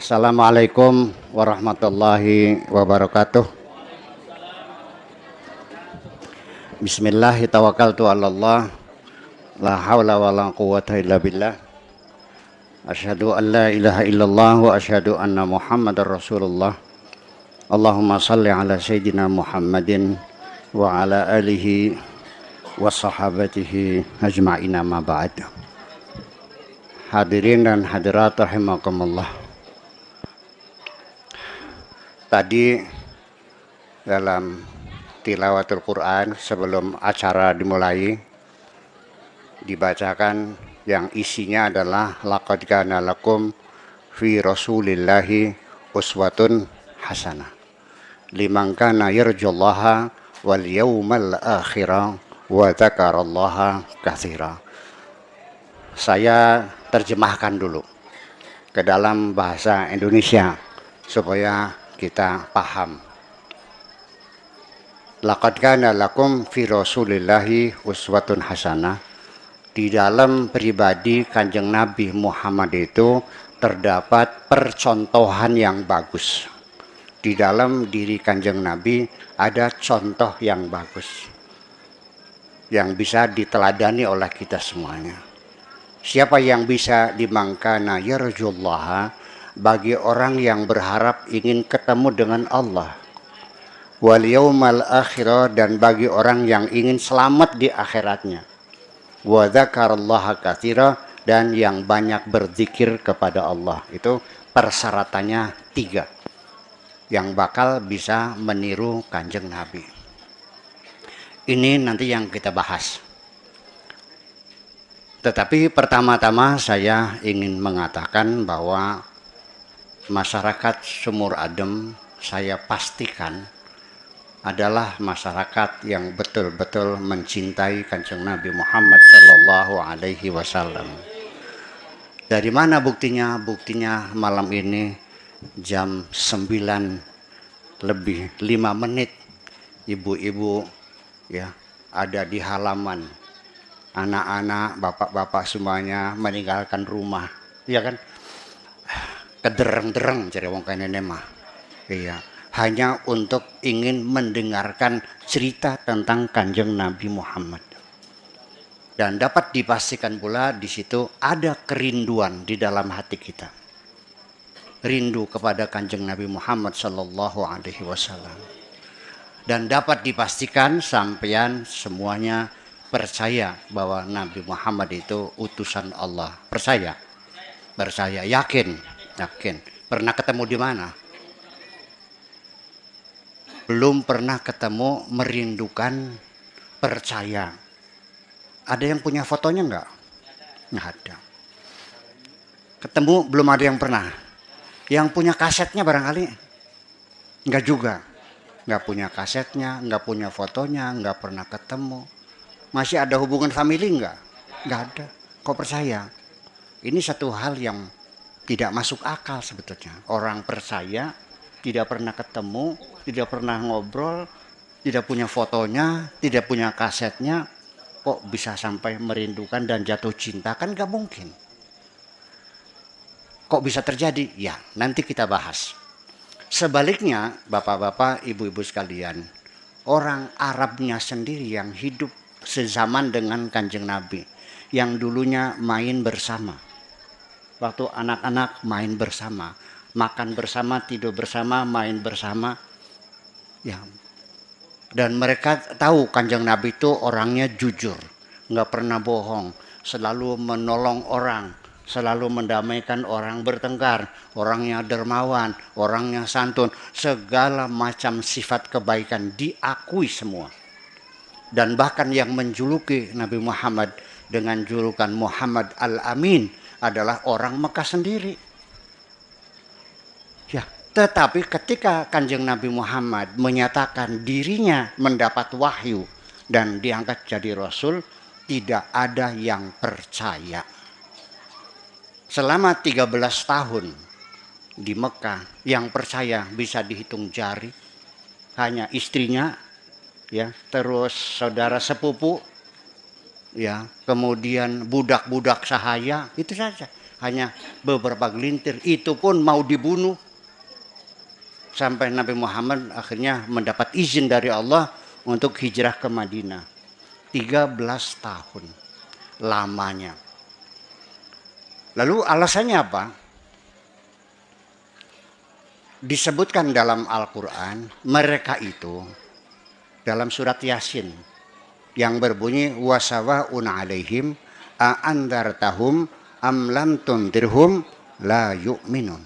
Assalamualaikum warahmatullahi wabarakatuh. Bismillah, tawakkaltu 'alallah, la haula wala quwwata illa billah. Asyhadu an la ilaha illallah wa asyhadu anna Muhammadar Rasulullah. Allahumma salli ala sayyidina Muhammadin wa ala alihi wa sahabatihi ajma'in, amma ba'd. Hadirin dan hadirat rahimakumullah. Tadi dalam tilawatul Quran sebelum acara dimulai dibacakan yang isinya adalah laqad kana lakum fi rasulillahi uswatun hasanah liman kana yarjullaha wal yawmal akhira wa dzakarallaha katsira. Saya terjemahkan dulu ke dalam bahasa Indonesia supaya kita paham. Laqad kana lakum fi rasulillahi uswatun hasanah. Di dalam pribadi Kanjeng Nabi Muhammad itu terdapat percontohan yang bagus. Di dalam diri Kanjeng Nabi ada contoh yang bagus yang bisa diteladani oleh kita semuanya. Siapa yang bisa dimangkana yarjullaha, bagi orang yang berharap ingin ketemu dengan Allah, wal yaumal akhirah, dan bagi orang yang ingin selamat di akhiratnya, wa dzakarallaha katsira, dan yang banyak berzikir kepada Allah. Itu persyaratannya 3 yang bakal bisa meniru Kanjeng Nabi. Ini nanti yang kita bahas. Tetapi pertama-tama saya ingin mengatakan bahwa masyarakat Sumur Adem saya pastikan adalah masyarakat yang betul-betul mencintai Kanjeng Nabi Muhammad Sallallahu Alaihi Wasallam. Dari mana buktinya? Buktinya malam ini jam 9 lebih 5 menit ibu-ibu ya ada di halaman, anak-anak, bapak-bapak semuanya meninggalkan rumah, ya kan? Kedereng-dereng cari wong kene mah. Iya, hanya untuk ingin mendengarkan cerita tentang Kanjeng Nabi Muhammad. Dan dapat dipastikan pula di situ ada kerinduan di dalam hati kita. Rindu kepada Kanjeng Nabi Muhammad sallallahu alaihi wasallam. Dan dapat dipastikan sampean semuanya percaya bahwa Nabi Muhammad itu utusan Allah. Percaya? Percaya, yakin. Pernah ketemu di mana? Belum pernah ketemu, merindukan, percaya. Ada yang punya fotonya enggak? Nggak ada. Ketemu belum ada yang pernah. Yang punya kasetnya barangkali? Enggak juga. Enggak punya kasetnya, enggak punya fotonya, enggak pernah ketemu. Masih ada hubungan famili enggak? Enggak ada. Kok percaya? Ini satu hal yang tidak masuk akal sebetulnya. Orang percaya, tidak pernah ketemu, tidak pernah ngobrol, tidak punya fotonya, tidak punya kasetnya, kok bisa sampai merindukan dan jatuh cinta? Kan gak mungkin. Kok bisa terjadi? Ya, nanti kita bahas. Sebaliknya, bapak-bapak, ibu-ibu sekalian, orang Arabnya sendiri yang hidup sezaman dengan Kanjeng Nabi, yang dulunya main bersama. Waktu anak-anak main bersama, makan bersama, tidur bersama, main bersama, ya. Dan mereka tahu Kanjeng Nabi itu orangnya jujur, nggak pernah bohong, selalu menolong orang, selalu mendamaikan orang bertengkar, orangnya dermawan, orangnya santun, segala macam sifat kebaikan diakui semua. Dan bahkan yang menjuluki Nabi Muhammad dengan julukan Muhammad Al-Amin adalah orang Mekah sendiri. Ya, tetapi ketika Kanjeng Nabi Muhammad menyatakan dirinya mendapat wahyu dan diangkat jadi Rasul, tidak ada yang percaya. Selama 13 tahun di Mekah, yang percaya bisa dihitung jari. Hanya istrinya, ya, terus saudara sepupu, ya, kemudian budak-budak sahaya, itu saja. Hanya beberapa gelintir, itu pun mau dibunuh. Sampai Nabi Muhammad akhirnya mendapat izin dari Allah untuk hijrah ke Madinah. 13 tahun lamanya. Lalu alasannya apa? Disebutkan dalam Al-Quran, mereka itu dalam surat Yasin yang berbunyi wasawa'un alaihim a'andartahum am lam tundirhum la yu'minun.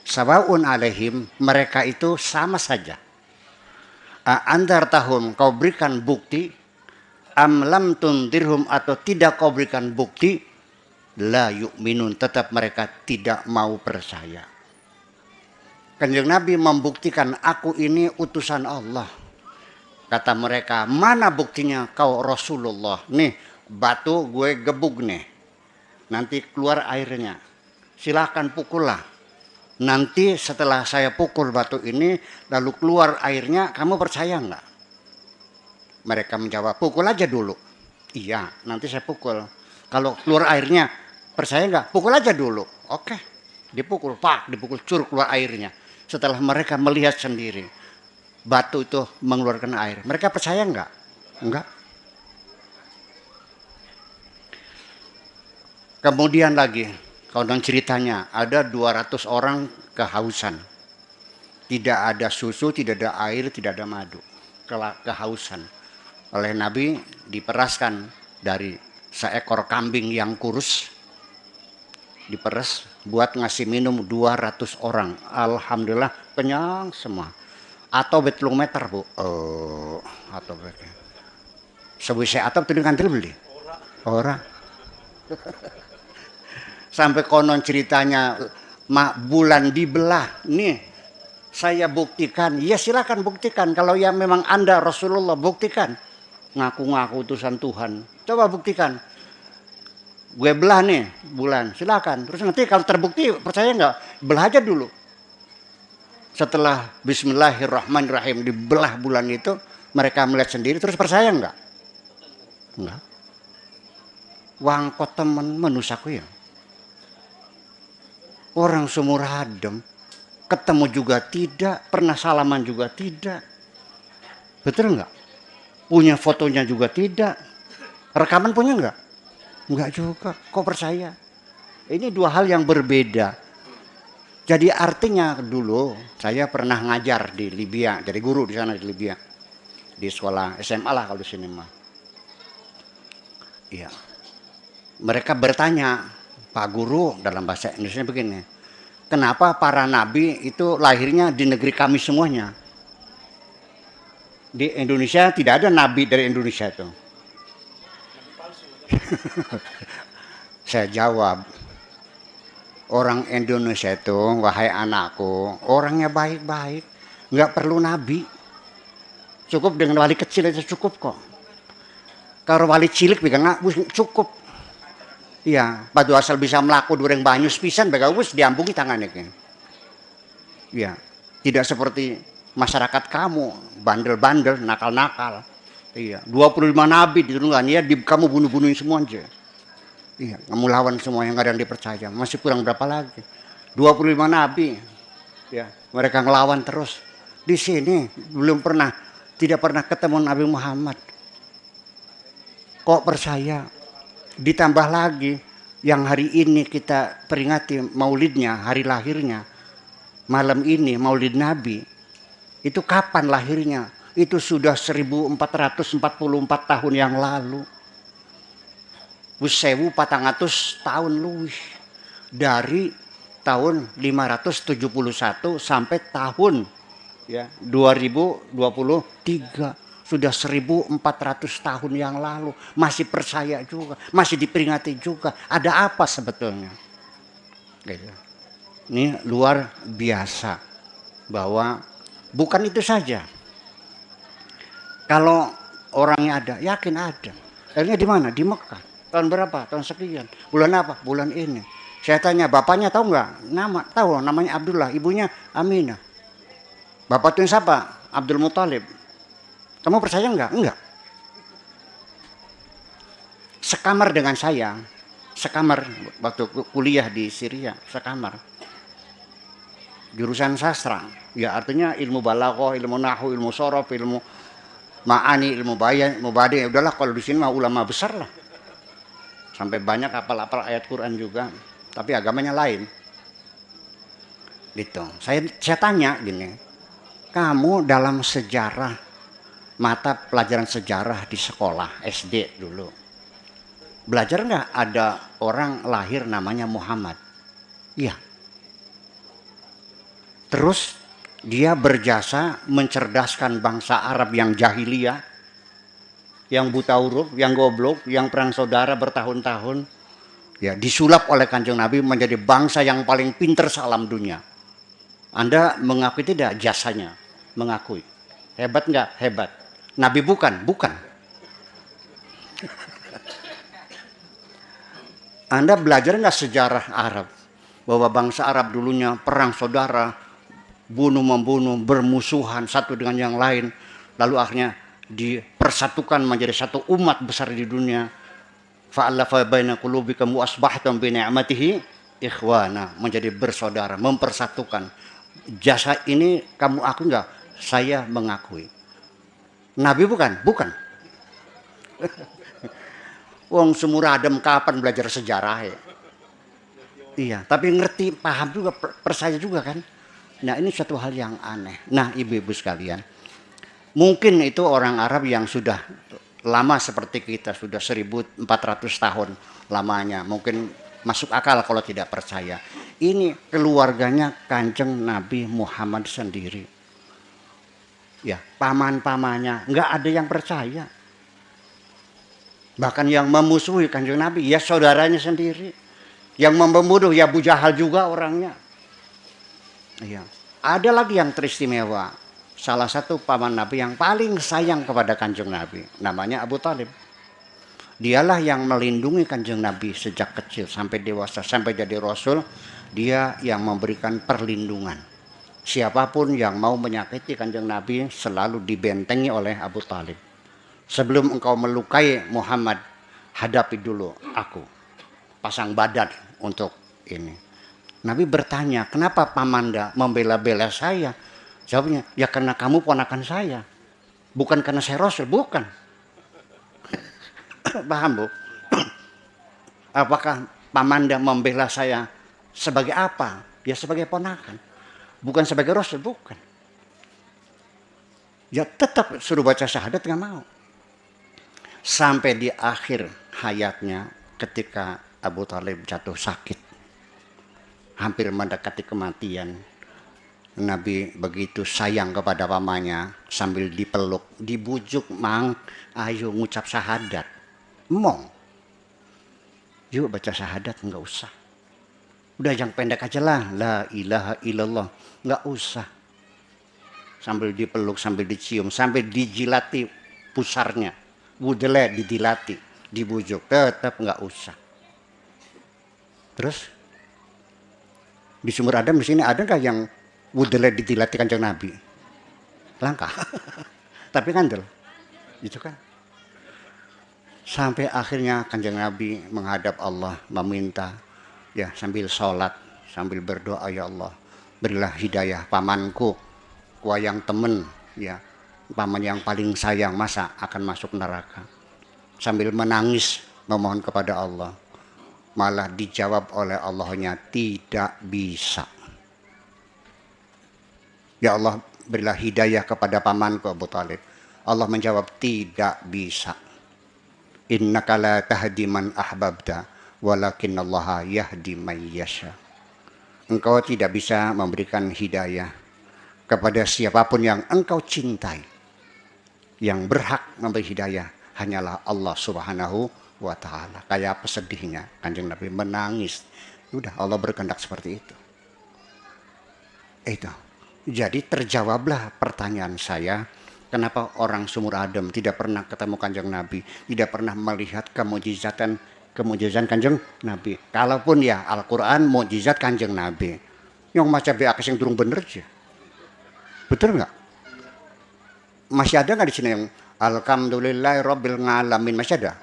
Sawa'un alaihim, mereka itu sama saja. A'andartahum, kau berikan bukti, am lam tundirhum, atau tidak kau berikan bukti, la yu'minun, tetap mereka tidak mau percaya. Kanjeng Nabi membuktikan, aku ini utusan Allah. Kata mereka, mana buktinya kau Rasulullah? Nih, batu gue gebuk nih. Nanti keluar airnya. Silakan pukullah. Nanti setelah saya pukul batu ini, lalu keluar airnya, kamu percaya enggak? Mereka menjawab, pukul aja dulu. Iya, nanti saya pukul. Kalau keluar airnya, percaya enggak? Pukul aja dulu. Oke, dipukul, pak, dipukul, curug keluar airnya. Setelah mereka melihat sendiri, batu itu mengeluarkan air. Mereka percaya enggak? Enggak. Kemudian lagi, konon ceritanya ada 200 orang kehausan. Tidak ada susu, tidak ada air, tidak ada madu. Kehausan. Oleh Nabi diperaskan dari seekor kambing yang kurus. Diperas buat ngasih minum 200 orang. Alhamdulillah kenyang semua. Atau betlung meter bu. Atau berapa? Sebisa atau tuh kantil beli. Orang. Sampai konon ceritanya bulan dibelah. Nih saya buktikan. Ya silakan buktikan. Kalau ya memang Anda Rasulullah buktikan. Ngaku-ngaku utusan Tuhan. Coba buktikan. Gue belah nih bulan. Silakan. Terus nanti kalau terbukti percaya nggak? Belah aja dulu. Setelah Bismillahirrahmanirrahim dibelah bulan itu, mereka melihat sendiri terus percaya nggak? Enggak. Wangkot temen menusaku ya. Orang sumur adem, ketemu juga tidak, pernah salaman juga tidak. Betul nggak? Punya fotonya juga tidak. Rekaman punya nggak? Nggak juga. Kok percaya? Ini dua hal yang berbeda. Jadi artinya dulu saya pernah ngajar di Libya, jadi guru di sana di Libya, di sekolah SMA lah kalau di sini mah. Iya. Mereka bertanya, Pak Guru dalam bahasa Indonesia begini, kenapa para nabi itu lahirnya di negeri kami semuanya? Di Indonesia tidak ada nabi dari Indonesia itu. Saya jawab, orang Indonesia itu, wahai anakku, orangnya baik-baik, nggak perlu nabi. Cukup dengan wali kecil itu cukup kok. Kalau wali cilik pegang cukup. Iya, padu asal bisa melaku dureng banyu pisan baga wis diambungi tangannya kan. Iya, tidak seperti masyarakat kamu, bandel-bandel, nakal-nakal. Iya, 25 nabi diturunkan ya, kamu bunuh-bunuhin semua aja. Iya, kamu lawan semua yang ada yang dipercaya. Masih kurang berapa lagi? 25 nabi. Ya, mereka ngelawan terus. Di sini tidak pernah ketemu Nabi Muhammad. Kok percaya? Ditambah lagi yang hari ini kita peringati maulidnya, hari lahirnya. Malam ini maulid Nabi. Itu kapan lahirnya? Itu sudah 1444 tahun yang lalu. 1400 tahun luwih. Dari tahun 571 sampai tahun ya 2023. Sudah 1400 tahun yang lalu. Masih percaya juga. Masih diperingati juga. Ada apa sebetulnya? Gitu. Ini luar biasa. Bahwa bukan itu saja. Kalau orangnya ada, yakin ada. Akhirnya di mana? Di Mekah. Tahun berapa? Tahun sekian. Bulan apa? Bulan ini. Saya tanya, bapaknya tahu nggak? Tahu, namanya Abdullah. Ibunya Aminah. Bapak itu siapa? Abdul Muthalib. Kamu percaya enggak? Enggak. sekamar dengan saya, sekamar waktu kuliah di Syria, sekamar. Jurusan sastra, ya artinya ilmu balaghah, ilmu nahwu, ilmu sorof, ilmu ma'ani, ilmu bayan, ilmu badi. Ya udahlah kalau di sini mah ulama besar lah. Sampai banyak hafal-hafal ayat Quran juga, tapi agamanya lain. Gitu. Saya tanya gini, kamu dalam sejarah, mata pelajaran sejarah di sekolah SD dulu, belajar nggak ada orang lahir namanya Muhammad? Iya. Terus dia berjasa mencerdaskan bangsa Arab yang jahiliyah, yang buta huruf, yang goblok, yang perang saudara bertahun-tahun, ya disulap oleh Kanjeng Nabi menjadi bangsa yang paling pinter sealam dunia. Anda mengakui tidak jasanya? Mengakui. Hebat nggak? Hebat. Nabi bukan? Bukan. Anda belajar nggak sejarah Arab? Bahwa bangsa Arab dulunya perang saudara, bunuh-membunuh, bermusuhan satu dengan yang lain. Lalu akhirnya dipersatukan menjadi satu umat besar di dunia. Fa'alafa baina qulubikum wa asbahtum bi ni'matihi ikhwana, menjadi bersaudara, mempersatukan. Jasa ini kamu akui enggak? Saya mengakui. Nabi bukan? Bukan. Wong semurah adem kapan belajar sejarah ya? Iya, tapi ngerti, paham juga, percaya juga kan? Nah, ini suatu hal yang aneh. Nah, ibu-ibu sekalian, mungkin itu orang Arab yang sudah lama seperti kita, sudah 1400 tahun lamanya. Mungkin masuk akal kalau tidak percaya. Ini keluarganya Kanjeng Nabi Muhammad sendiri. Ya, paman-pamannya nggak ada yang percaya. Bahkan yang memusuhi Kanjeng Nabi ya saudaranya sendiri. Yang membunuh ya Abu Jahal juga orangnya. Iya. Ada lagi yang teristimewa. Salah satu paman Nabi yang paling sayang kepada Kanjeng Nabi, namanya Abu Thalib. Dialah yang melindungi Kanjeng Nabi sejak kecil sampai dewasa, sampai jadi Rasul. Dia yang memberikan perlindungan. Siapapun yang mau menyakiti Kanjeng Nabi selalu dibentengi oleh Abu Thalib. Sebelum engkau melukai Muhammad, hadapi dulu aku. Pasang badan untuk ini. Nabi bertanya, kenapa Pamanda membela-bela saya? Jawabnya, ya karena kamu ponakan saya. Bukan karena saya Rasul, bukan. Paham Bu? Apakah Pamanda membela saya sebagai apa? Ya sebagai ponakan. Bukan sebagai Rasul, bukan. Ya tetap suruh baca syahadat gak mau. Sampai di akhir hayatnya ketika Abu Thalib jatuh sakit. Hampir mendekati kematian. Nabi begitu sayang kepada pamannya sambil dipeluk, dibujuk, mang, ayo ngucap syahadat. Mong. Yuk baca syahadat, enggak usah. Udah yang pendek aja lah, la ilaha illallah, enggak usah. Sambil dipeluk, sambil dicium, sambil dijilati pusarnya. Budele didilati, dibujuk, tetap enggak usah. Terus di sumur Adam di sini ada nggak yang wudele didilati Kanjeng Nabi? Langka. Tapi kandel. Itu kan. Sampai akhirnya Kanjeng Nabi menghadap Allah meminta ya sambil sholat, sambil berdoa, ya Allah, berilah hidayah pamanku, wayang temen ya, paman yang paling sayang masa akan masuk neraka. Sambil menangis memohon kepada Allah. Malah dijawab oleh Allahnya, tidak bisa. Ya Allah, berilah hidayah kepada pamanku Abu Thalib. Allah menjawab, tidak bisa. Innaka la tahdi man ahbabta, walakinallaha yahdi man yasha. Engkau tidak bisa memberikan hidayah kepada siapapun yang engkau cintai. Yang berhak memberi hidayah hanyalah Allah Subhanahu wa ta'ala. Kayak apa sedihnya Kanjeng Nabi menangis. Udah Allah berkehendak seperti itu. Itu. Jadi terjawablah pertanyaan saya, kenapa orang sumur adem tidak pernah ketemu Kanjeng Nabi, tidak pernah melihat kemujizatan Kanjeng Nabi. Kalaupun ya Al-Quran mujizat Kanjeng Nabi, yang maca beakas yang durung bener aja. Betul nggak? Masih ada nggak di sini yang Alhamdulillahirabbil alamin, masih ada?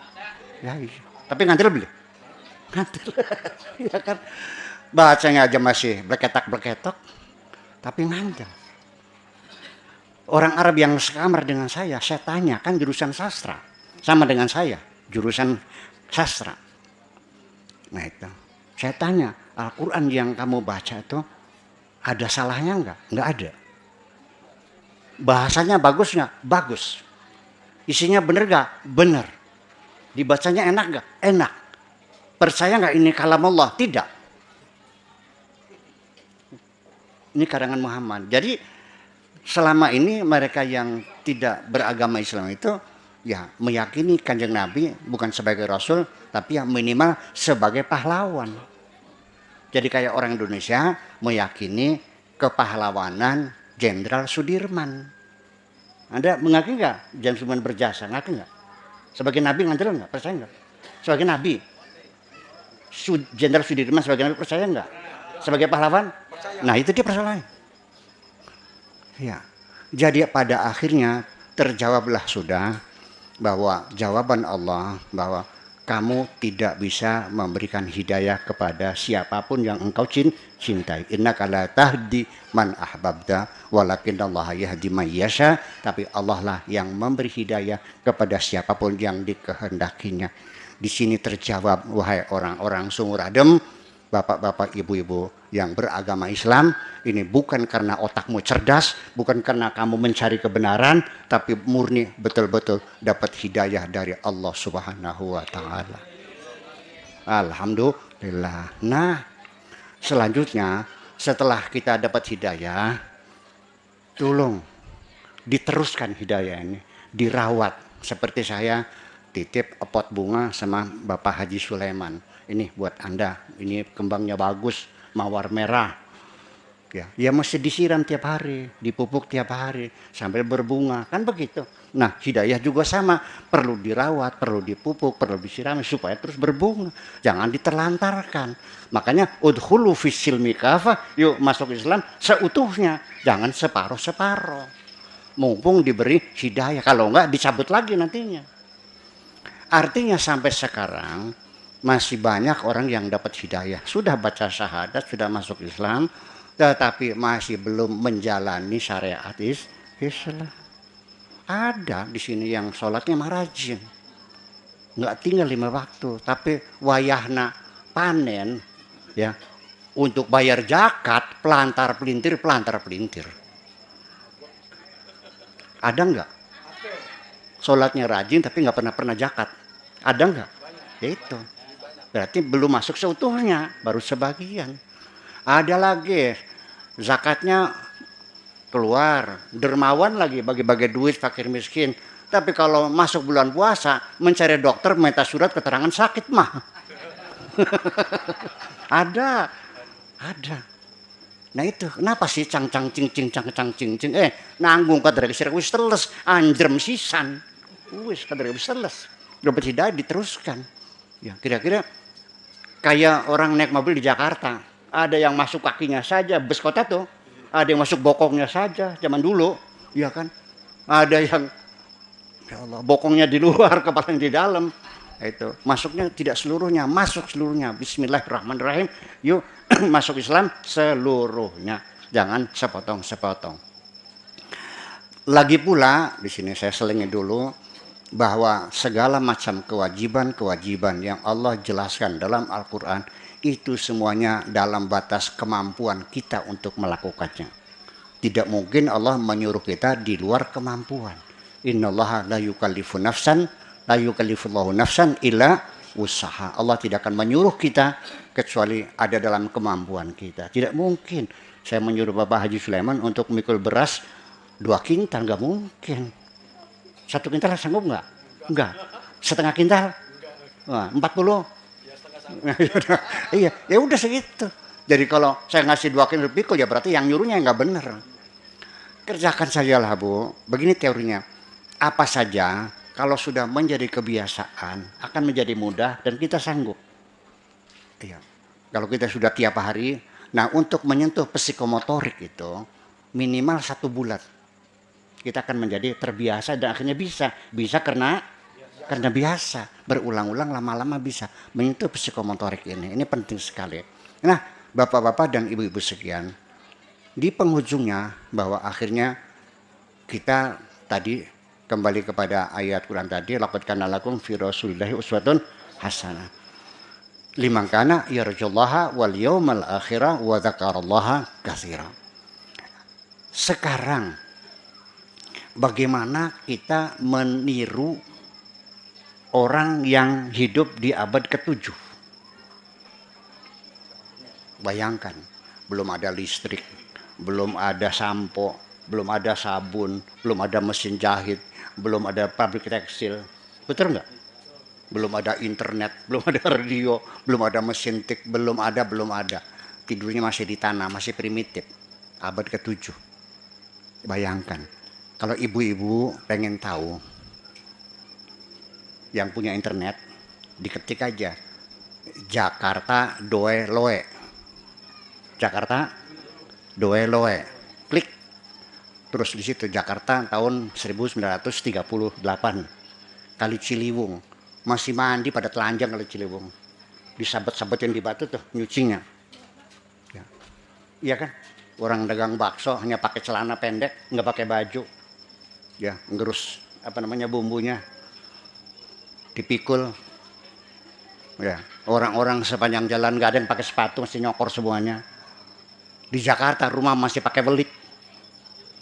Ya, iya. Tapi ngantil beli. Ngantil. Ya kan. Bahasanya aja masih bleketak-bleketok. Tapi ngantil. Orang Arab yang sekamar dengan saya tanya, kan jurusan sastra. Sama dengan saya, jurusan sastra. Nah itu, saya tanya, Al-Quran yang kamu baca itu ada salahnya enggak? Enggak ada. Bahasanya bagus enggak? Bagus. Isinya benar enggak? Benar. Dibacanya enak enggak? Enak. Percaya enggak ini kalam Allah? Tidak. Ini karangan Muhammad. Jadi selama ini mereka yang tidak beragama Islam itu ya meyakini Kanjeng Nabi bukan sebagai Rasul, tapi ya minimal sebagai pahlawan. Jadi kayak orang Indonesia meyakini kepahlawanan Jenderal Sudirman. Anda mengakui nggak Jenderal Sudirman berjasa? Ngaku nggak? Sebagai Nabi ngantil nggak? Percaya nggak? Sebagai Nabi, Jenderal Sudirman sebagai Nabi percaya nggak? Sebagai pahlawan? Nah itu dia persoalannya. Ya, jadi pada akhirnya terjawablah sudah bahwa jawaban Allah bahwa kamu tidak bisa memberikan hidayah kepada siapapun yang engkau cintai. Innaka la tahdi man ahbabta walakinallaha yahdi man yasha. Tapi Allah lah yang memberi hidayah kepada siapapun yang dikehendakinya. Di sini terjawab, wahai orang-orang sumur adem, bapak-bapak, ibu-ibu yang beragama Islam, ini bukan karena otakmu cerdas, bukan karena kamu mencari kebenaran, tapi murni betul-betul dapat hidayah dari Allah Subhanahu wa taala. Alhamdulillah. Nah, selanjutnya setelah kita dapat hidayah, tolong diteruskan hidayah ini, dirawat. Seperti saya titip pot bunga sama Bapak Haji Sulaiman. Ini buat Anda, ini kembangnya bagus, mawar merah. Ya mesti disiram tiap hari, dipupuk tiap hari sampai berbunga, kan begitu. Nah, hidayah juga sama, perlu dirawat, perlu dipupuk, perlu disirami supaya terus berbunga. Jangan diterlantarkan. Makanya udkhulu fis silmi kafah, yuk masuk Islam seutuhnya, jangan separuh-separuh. Mumpung diberi hidayah, kalau enggak dicabut lagi nantinya. Artinya sampai sekarang masih banyak orang yang dapat hidayah, sudah baca syahadat, sudah masuk Islam, tetapi masih belum menjalani syariat Islam. Ada di sini yang sholatnya rajin, nggak tinggal 5 waktu, tapi wayahna panen, ya, untuk bayar zakat pelantar pelintir. Ada nggak? Sholatnya rajin tapi nggak pernah zakat. Ada nggak? Ya itu. Berarti belum masuk seutuhnya, baru sebagian. Ada lagi zakatnya keluar, dermawan lagi bagi-bagi duit fakir miskin. Tapi kalau masuk bulan puasa mencari dokter minta surat keterangan sakit mah. Ada. Nah itu kenapa sih cang cing nanggung kadar kesir wis teles anjrem sisan. Wis kadar wis teles. Dapat hidayah diteruskan. Ya, kira-kira kayak orang naik mobil di Jakarta, ada yang masuk kakinya saja bus kota tuh, ada yang masuk bokongnya saja zaman dulu, ya kan? Ada yang ya Allah, bokongnya di luar, kepalanya di dalam. Itu masuknya tidak seluruhnya, masuk seluruhnya. Bismillahirrahmanirrahim. Yuk masuk Islam seluruhnya, jangan sepotong-sepotong. Lagi pula di sini saya selingi dulu bahwa segala macam kewajiban yang Allah jelaskan dalam Al-Quran itu semuanya dalam batas kemampuan kita untuk melakukannya. Tidak mungkin Allah menyuruh kita di luar kemampuan. Innallaha la yukallifullahu nafsan illa usaha. Allah tidak akan menyuruh kita kecuali ada dalam kemampuan kita. Tidak mungkin saya menyuruh Bapak Haji Sulaiman untuk memikul beras 2 kintal, nggak mungkin. 1 kintal sanggup nggak? Enggak. Setengah kintal? Wah, 40? Iya, ya udah segitu. Jadi kalau saya ngasih 2 kintal pikul ya berarti yang nyuruhnya nggak benar. Kerjakan sajalah Bu. Begini teorinya. Apa saja kalau sudah menjadi kebiasaan akan menjadi mudah dan kita sanggup. Iya. Kalau kita sudah tiap hari, nah untuk menyentuh psikomotorik itu minimal 1 bulan. Kita akan menjadi terbiasa dan akhirnya bisa karena Karena biasa, berulang-ulang lama-lama bisa menyentuh psikomotorik ini. Ini penting sekali. Nah, bapak-bapak dan ibu-ibu sekian, di penghujungnya bahwa akhirnya kita tadi kembali kepada ayat Quran tadi, laqad kana lakum fi rasulillahi uswatun hasanah. Liman kana yarjullaha wal yaumal akhirah wa dzakarallaha katsira. Sekarang bagaimana kita meniru orang yang hidup di abad ke-7? Bayangkan, belum ada listrik, belum ada sampo, belum ada sabun, belum ada mesin jahit, belum ada pabrik tekstil. Betul nggak? Belum ada internet, belum ada radio, belum ada mesin tik, belum ada. Tidurnya masih di tanah, masih primitif. Abad ke-7. Bayangkan, kalau ibu-ibu pengen tahu, yang punya internet, diketik aja Jakarta Doe Loe. Jakarta Doe Loe. Klik. Terus di situ Jakarta tahun 1938. Kali Ciliwung. Masih mandi pada telanjang kali Ciliwung. Disabet-sabetin di batu tuh nyucinya. Ya. Iya kan? Orang dagang bakso hanya pakai celana pendek, nggak pakai baju. Ya, ngerus bumbunya. Dipikul. Ya, orang-orang sepanjang jalan nggak ada yang pakai sepatu, masih nyokor semuanya. Di Jakarta rumah masih pakai belit.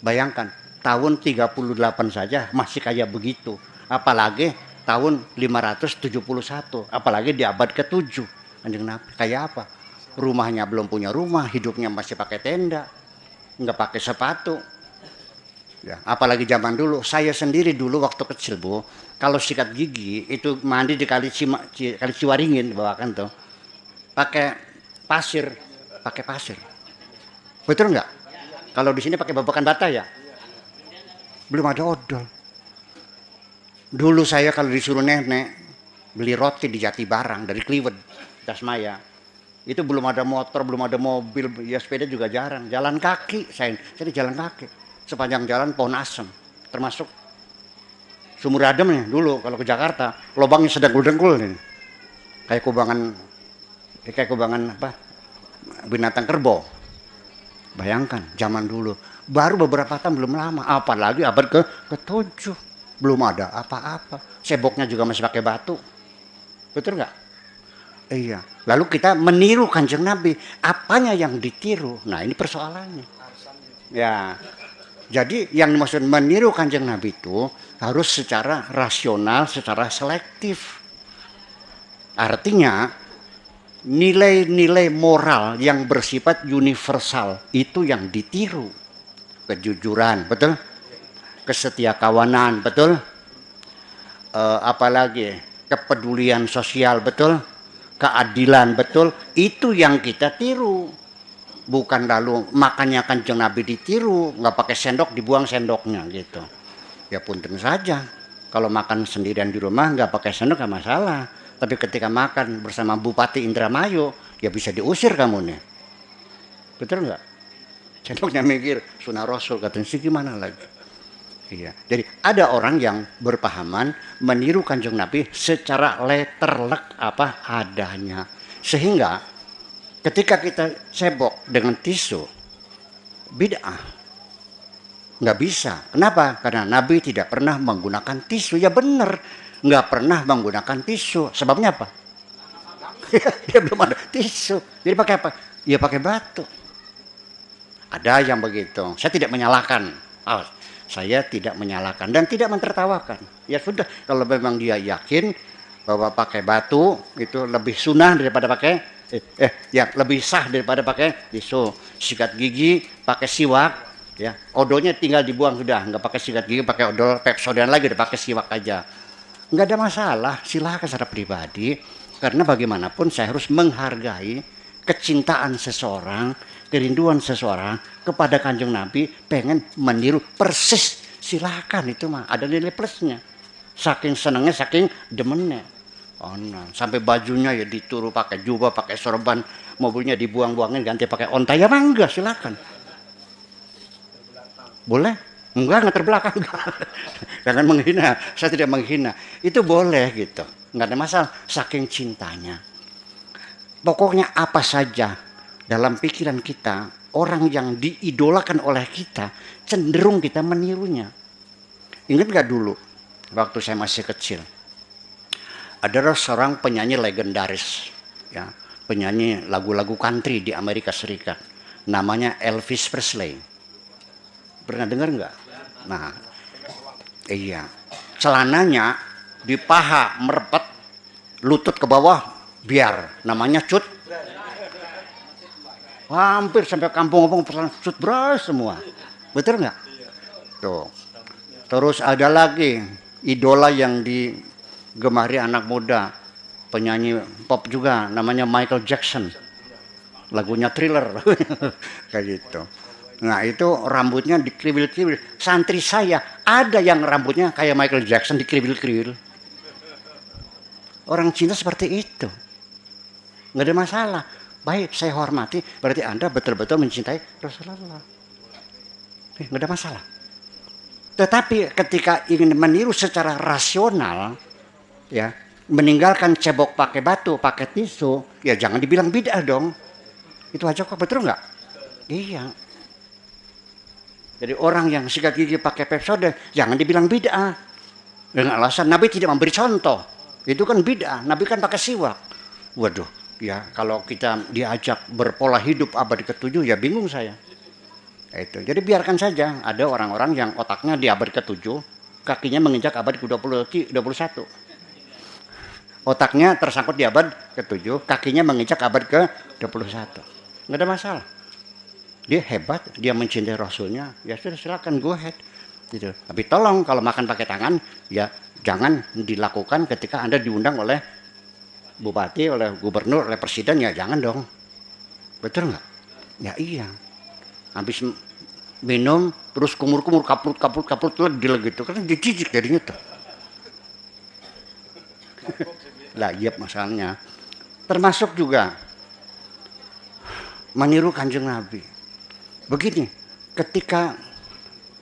Bayangkan, tahun 38 saja masih kayak begitu. Apalagi tahun 571, apalagi di abad ke-7. Kanjeng Nabi kayak apa? Rumahnya belum punya rumah, hidupnya masih pakai tenda, nggak pakai sepatu. Ya, apalagi zaman dulu, saya sendiri dulu waktu kecil Bu, kalau sikat gigi itu mandi di kali Ciwaringin bawakan tuh, pakai pasir, betul nggak? Kalau di sini pakai babakan bata ya, belum ada odol. Dulu saya kalau disuruh nenek beli roti di Jati Barang dari Kliwed, Tasmaya, itu belum ada motor, belum ada mobil, ya sepeda juga jarang, jalan kaki, saya jalan kaki. Sepanjang jalan pohon asem, termasuk Sumur Adem nih dulu kalau ke Jakarta, lubangnya sedengkul-dengkul nih. Kayak kubangan binatang kerbau. Bayangkan zaman dulu, baru beberapa tahun belum lama, apalagi abad ke-7, belum ada apa-apa. Seboknya juga masih pakai batu. Betul nggak? Iya. Lalu kita meniru Kanjeng Nabi, apanya yang ditiru? Nah, ini persoalannya. Ya. Jadi yang dimaksud meniru Kanjeng Nabi itu harus secara rasional, secara selektif. Artinya nilai-nilai moral yang bersifat universal itu yang ditiru. Kejujuran, betul? Kesetiakawanan, betul? Apalagi kepedulian sosial, betul? Keadilan, betul? Itu yang kita tiru. Bukan lalu makannya Kanjeng Nabi ditiru, nggak pakai sendok dibuang sendoknya gitu. Ya punten saja. Kalau makan sendirian di rumah nggak pakai sendok nggak masalah. Tapi ketika makan bersama Bupati Indramayu, ya bisa diusir kamu nih. Betul nggak? Sendoknya mikir, sunah Rasul katanya sih gimana lagi. Iya. Jadi ada orang yang berpahaman meniru Kanjeng Nabi secara letterlek apa adanya. Sehingga ketika kita sebok dengan tisu, bid'ah. Nggak bisa. Kenapa? Karena Nabi tidak pernah menggunakan tisu. Ya benar, nggak pernah menggunakan tisu. Sebabnya apa? Ya belum ada tisu. Jadi pakai apa? Ya pakai batu. Ada yang begitu. Saya tidak menyalahkan. Saya tidak menyalahkan dan tidak mentertawakan. Ya sudah, kalau memang dia yakin bahwa pakai batu itu lebih sunnah daripada pakai ya lebih sah daripada pakai tisu. Sikat gigi pakai siwak, ya odolnya tinggal dibuang sudah, nggak pakai sikat gigi, pakai odol Pepsodent lagi, udah pakai siwak aja, nggak ada masalah. Silahkan secara pribadi, karena bagaimanapun saya harus menghargai kecintaan seseorang, kerinduan seseorang kepada Kanjeng Nabi, pengen meniru persis, silahkan, itu mah ada nilai plusnya. Saking senangnya, saking demennya. Oh, nah. Sampai bajunya ya dituru pakai jubah, pakai sorban, mobilnya dibuang-buangin ganti pakai onta, ya mangga silakan. Boleh? Enggak terbelakang. Jangan menghina, saya tidak menghina. Itu boleh gitu, nggak ada masalah, saking cintanya. Pokoknya apa saja dalam pikiran kita, orang yang diidolakan oleh kita, cenderung kita menirunya. Ingat nggak dulu, waktu saya masih kecil, ada seorang penyanyi legendaris, ya, penyanyi lagu-lagu country di Amerika Serikat, namanya Elvis Presley. Pernah dengar nggak? Nah, iya, celananya di paha merepet, lutut ke bawah biar, namanya cut. Hampir sampai kampung-kampung cut bras semua, betul nggak? Tuh. Terus ada lagi idola yang digemari anak muda, penyanyi pop juga, namanya Michael Jackson. Lagunya Thriller, kayak gitu. Nah itu rambutnya dikriwil-kriwil. Santri saya ada yang rambutnya kayak Michael Jackson dikriwil-kriwil. Orang cinta seperti itu, nggak ada masalah. Baik, saya hormati. Berarti Anda betul-betul mencintai Rasulullah. Nggak ada masalah. Tetapi ketika ingin meniru secara rasional, ya, meninggalkan cebok pakai batu, pakai tisu, ya jangan dibilang bid'ah dong. Itu aja kok, betul nggak? Iya. Jadi orang yang sikat gigi pakai Pepsodent, jangan dibilang bid'ah. Dengan alasan Nabi tidak memberi contoh. Itu kan bid'ah. Nabi kan pakai siwak. Waduh, ya kalau kita diajak berpola hidup abad ke-7, ya bingung saya. Itu. Jadi biarkan saja. Ada orang-orang yang otaknya di abad ke-7, kakinya menginjak abad ke-21. Otaknya tersangkut di abad ke-7, kakinya menginjak abad ke-21. Nggak ada masalah. Dia hebat, dia mencintai Rasulnya, ya sudah silakan go ahead. Gitu. Tapi tolong kalau makan pakai tangan, ya jangan dilakukan ketika Anda diundang oleh bupati, oleh gubernur, oleh presiden, ya jangan dong. Betul nggak? Ya iya. Habis minum, terus kumur-kumur, kaprut, ledil gitu. Kan dijijik jadinya tuh. Lah iya masalahnya. Termasuk juga meniru Kanjeng Nabi. Begini, ketika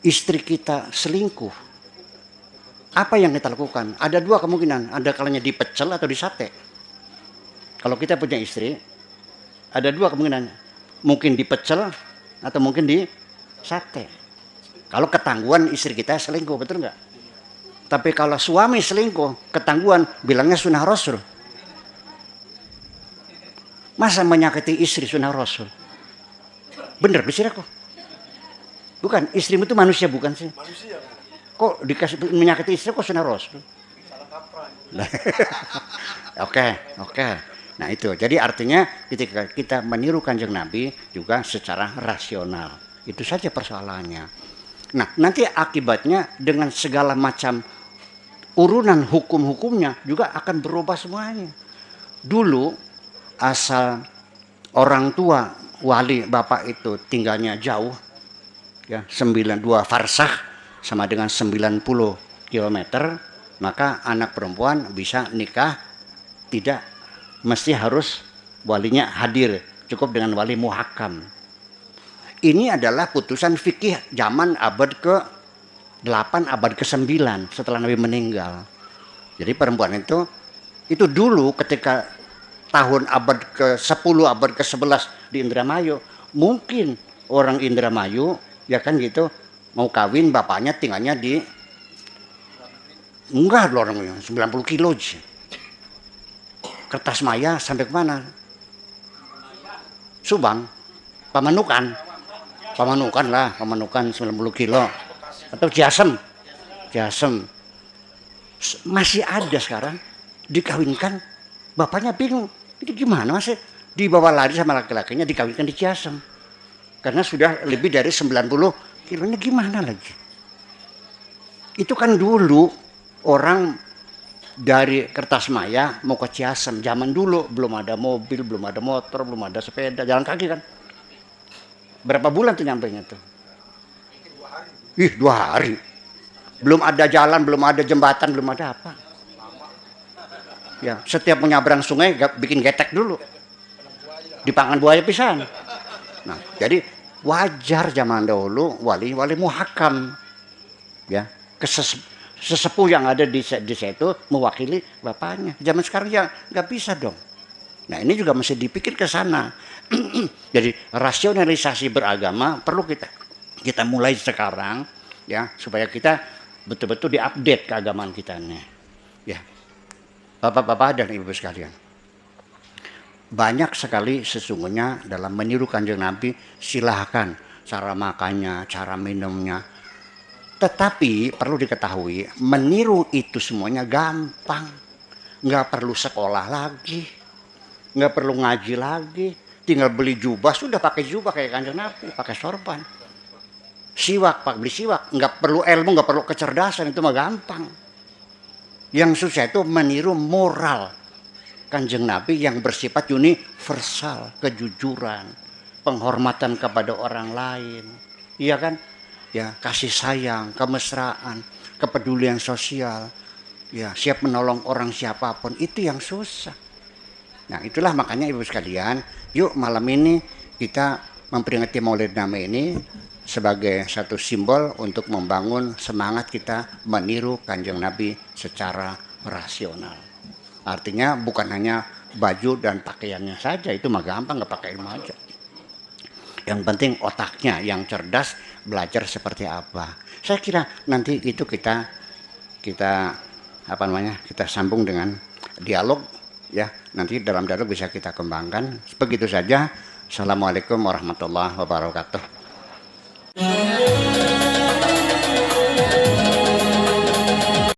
istri kita selingkuh, apa yang kita lakukan? Ada dua kemungkinan, ada kalanya dipecel atau disate. Kalau kita punya istri, ada dua kemungkinan, mungkin dipecel atau mungkin disate. Kalau ketangguhan istri kita selingkuh, betul nggak? Tapi kalau suami selingkuh, ketangguhan, bilangnya sunnah Rasul. Masa menyakiti istri sunnah Rasul? Bener bisa kok. Bukan, istrimu itu manusia bukan sih? Manusia. Kok dikasih menyakiti istri kok sunnah Rasul? Salah kaprah. Oke. Nah itu, jadi artinya ketika kita meniru Kanjeng Nabi juga secara rasional. Itu saja persoalannya. Nah nanti akibatnya dengan segala macam urunan hukum-hukumnya juga akan berubah semuanya. Dulu asal orang tua wali bapak itu tinggalnya jauh, ya 92 farsakh sama dengan 90 km, maka anak perempuan bisa nikah, tidak mesti harus walinya hadir, cukup dengan wali muhakam. Ini adalah putusan fikih zaman abad ke-8, abad ke-9 setelah Nabi meninggal. Jadi perempuan itu dulu ketika tahun abad ke-10, abad ke-11 di Indramayu, mungkin orang Indramayu ya kan gitu mau kawin, bapaknya tinggalnya di enggak loh orangnya 90 kilo aja. Kertasmaya sampai kemana? Subang, Pamanukan lah, Pamanukan 90 kilo atau Ciasem masih ada sekarang dikawinkan, bapaknya bingung ini gimana masih dibawa lari sama laki-lakinya dikawinkan di Ciasem karena sudah lebih dari 90 kilonya, gimana lagi? Itu kan dulu orang dari Kertasmaya mau ke Ciasem, zaman dulu belum ada mobil, belum ada motor, belum ada sepeda, jalan kaki kan. Berapa bulan tuh nyampainya tuh? 2 hari. Belum ada jalan, belum ada jembatan, belum ada apa. Ya, setiap menyeberang sungai bikin getek dulu. Dipangan buaya pisan. Nah, jadi wajar zaman dahulu wali muhakam. ya. Sesepuh yang ada di desa itu mewakili bapaknya. Zaman sekarang ya nggak bisa dong. Nah ini juga mesti dipikir ke sana. Jadi rasionalisasi beragama perlu kita mulai sekarang ya, supaya kita betul-betul diupdate keagamaan kita nih. Ya, Bapak-bapak dan Ibu sekalian. Banyak sekali sesungguhnya dalam meniru Kanjeng Nabi, silahkan cara makannya, cara minumnya. Tetapi perlu diketahui, meniru itu semuanya gampang. Nggak perlu sekolah lagi, nggak perlu ngaji lagi, tinggal beli jubah, sudah pakai jubah kayak Kanjeng Nabi, pakai sorban. Siwak, pak beli siwak, nggak perlu ilmu, nggak perlu kecerdasan, itu mah gampang. Yang susah itu meniru moral Kanjeng Nabi yang bersifat universal, kejujuran, penghormatan kepada orang lain, iya kan? Ya, kasih sayang, kemesraan, kepedulian sosial, ya siap menolong orang siapapun, itu yang susah. Nah itulah makanya Ibu sekalian, yuk malam ini kita memperingati Maulid Nabi ini sebagai satu simbol untuk membangun semangat kita meniru Kanjeng Nabi secara rasional. Artinya bukan hanya baju dan pakaiannya saja, itu mah gampang, nggak pakai ilmu aja. Yang penting otaknya yang cerdas, belajar seperti apa. Saya kira nanti itu kita sambung dengan dialog ya. Nanti dalam dialog bisa kita kembangkan. Begitu saja. Assalamualaikum warahmatullahi wabarakatuh.